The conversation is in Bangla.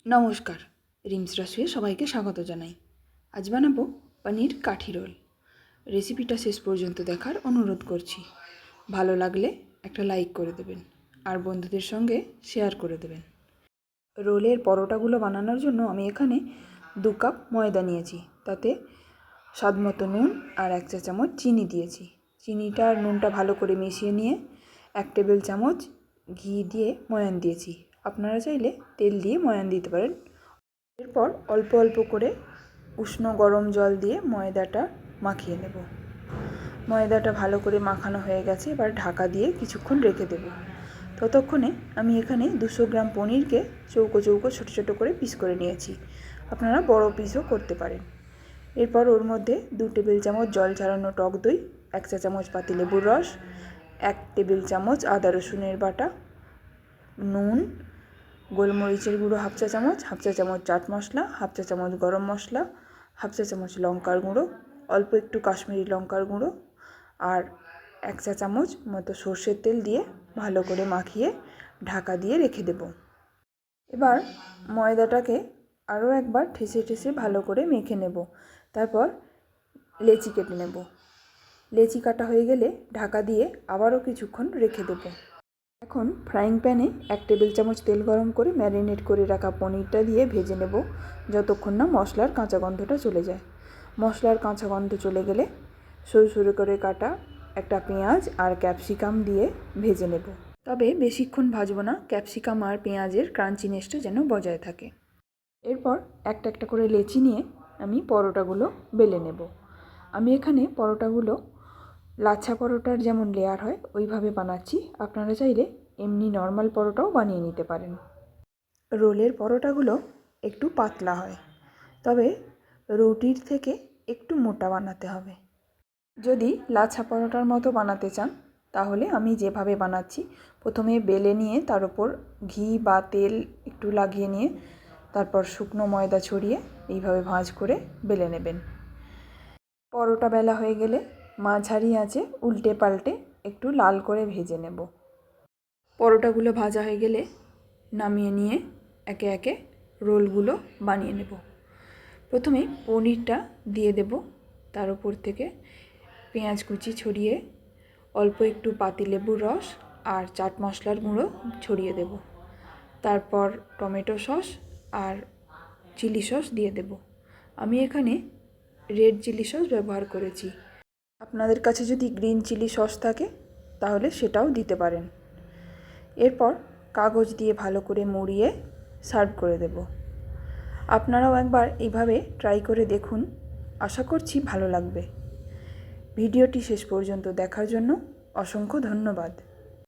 নমস্কার, রিমস রাসুয়ে সবাইকে স্বাগত জানাই। আজ বানাবো পনির কাঠি রোল। রেসিপিটা শেষ পর্যন্ত দেখার অনুরোধ করছি। ভালো লাগলে একটা লাইক করে দেবেন আর বন্ধুদের সঙ্গে শেয়ার করে দেবেন। রোলের পরোটাগুলো বানানোর জন্য আমি এখানে 2 কাপ ময়দা নিয়েছি। তাতে স্বাদমতো নুন আর 1 চা চামচ চিনি দিয়েছি। চিনিটা আর নুনটা ভালো করে মিশিয়ে নিয়ে 1 টেবিল চামচ ঘি দিয়ে ময়ান দিয়েছি। আপনারা চাইলে তেল দিয়ে ময়ান দিতে পারেন। এরপর অল্প অল্প করে উষ্ণ গরম জল দিয়ে ময়দাটা মাখিয়ে নেব। ময়দাটা ভালো করে মাখানো হয়ে গেছে, এবার ঢাকা দিয়ে কিছুক্ষণ রেখে দেব। ততক্ষণে আমি এখানে 200 গ্রাম পনিরকে চৌকো চৌকো ছোটো ছোটো করে পিস করে নিয়েছি। আপনারা বড় পিসও করতে পারেন। এরপর ওর মধ্যে 2 টেবিল চামচ জল ছাড়ানো টক দই, 1 চা চামচ পাতিলেবুর রস, 1 টেবিল চামচ আদা রসুনের বাটা, নুন, গোলমরিচের গুঁড়ো 1/2 চা চামচ, 1/2 চা চামচ চাট মশলা, 1/2 চা চামচ গরম মশলা, 1/2 চা চামচ লঙ্কার গুঁড়ো, অল্প একটু কাশ্মীরি লঙ্কার গুঁড়ো আর 1 চা চামচ মতো সর্ষের তেল দিয়ে ভালো করে মাখিয়ে ঢাকা দিয়ে রেখে দেব। এবার ময়দাটাকে আরও একবার ঠেসে ঠেসে ভালো করে মেখে নেব। তারপর লেচি কেটে নেব। লেচি কাটা হয়ে গেলে ঢাকা দিয়ে আবারও কিছুক্ষণ রেখে দেব। এখন ফ্রাইং প্যানে 1 টেবিল চামচ তেল গরম করে ম্যারিনেট করে রাখা পনিরটা দিয়ে ভেজে নেব যতক্ষণ না মশলার কাঁচা গন্ধটা চলে যায়। মশলার কাঁচা গন্ধ চলে গেলে সরু সরু করে কাটা একটা পেঁয়াজ আর ক্যাপসিকাম দিয়ে ভেজে নেব। তবে বেশিক্ষণ ভাজবো না, ক্যাপসিকাম আর পেঁয়াজের ক্রাঞ্চিনেসটা যেন বজায় থাকে। এরপর একটা একটা করে লেচি নিয়ে আমি পরোটাগুলো বেলে নেব। আমি এখানে পরোটাগুলো লাচ্ছা পরোটার যেমন লেয়ার হয় ওইভাবে বানাচ্ছি। আপনারা চাইলে এমনি নর্মাল পরোটাও বানিয়ে নিতে পারেন। রোলের পরোটাগুলো একটু পাতলা হয়, তবে রুটির থেকে একটু মোটা বানাতে হবে। যদি লাচ্ছা পরোটার মতো বানাতে চান তাহলে আমি যেভাবে বানাচ্ছি, প্রথমে বেলে নিয়ে তার উপর ঘি বা তেল একটু লাগিয়ে নিয়ে তারপর শুকনো ময়দা ছড়িয়ে এইভাবে ভাঁজ করে বেলে নেবেন। পরোটা বেলা হয়ে গেলে মাঝারি আঁচে উল্টে পাল্টে একটু লাল করে ভেজে নেব। পরোটাগুলো ভাজা হয়ে গেলে নামিয়ে নিয়ে একে একে রোলগুলো বানিয়ে নেব। প্রথমে পনিরটা দিয়ে দেব, তার উপর থেকে পেঁয়াজ কুচি ছড়িয়ে অল্প একটু পাতিলেবুর রস আর চাট মশলার গুঁড়ো ছড়িয়ে দেব। তারপর টমেটো সস আর চিলি সস দিয়ে দেব। আমি এখানে রেড চিলি সস ব্যবহার করেছি। আপনাদের কাছে যদি গ্রিন চিলি সস থাকে তাহলে সেটাও দিতে পারেন। এরপর কাগজ দিয়ে ভালো করে মুড়িয়ে সার্ভ করে দেব। আপনারাও একবার এইভাবে ট্রাই করে দেখুন, আশা করছি ভালো লাগবে। ভিডিওটি শেষ পর্যন্ত দেখার জন্য অসংখ্য ধন্যবাদ।